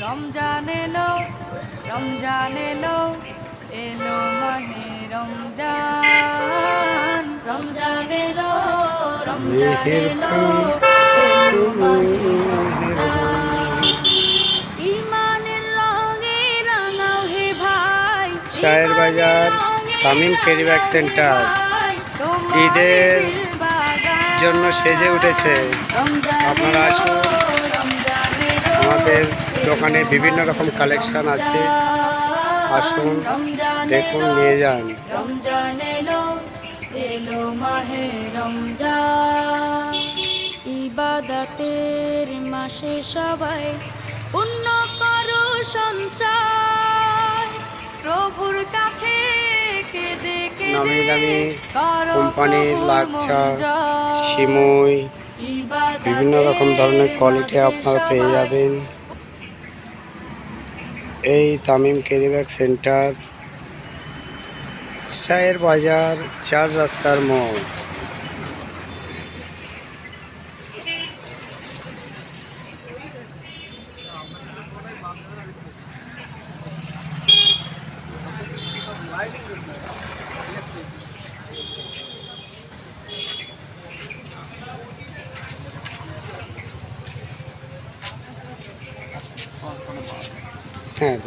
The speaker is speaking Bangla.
রমজান এলো, রমজান এলো, এলো মাহে রমজান। রমজান এলো, রমজান এলো, এলো মাহে রমজান। ইমানের রঙে রাঙাও হে ভাই, শায়ের বাজার তামিম ক্যারি ব্যাগ সেন্টার ঈদের জন্য সেজে উঠেছে। আপনারা আসুন, আমাদের দোকানে বিভিন্ন রকম কালেকশন আছে, আসুন দেখুন, নিয়ে যান। রমজান এলো, এলো মাহে রমজান। ইবাদতের মাসে সবাই পুণ্য করো সঞ্চয়, প্রভুর কাছে কেঁদে নামি কেঁদে দামি করো কোম্পানির প্রভুর লাচ্ছা, মন জয়। সিমুই, বিভিন্ন রকম ধরনের ইবাদতের কোয়ালিটি মাসে আপনারা পেয়ে সবাই যাবেন এই তামিম ক্যারি ব্যাগ সেন্টার, শায়ের বাজার, 4 রাস্তার মোড়। হ্যাঁ।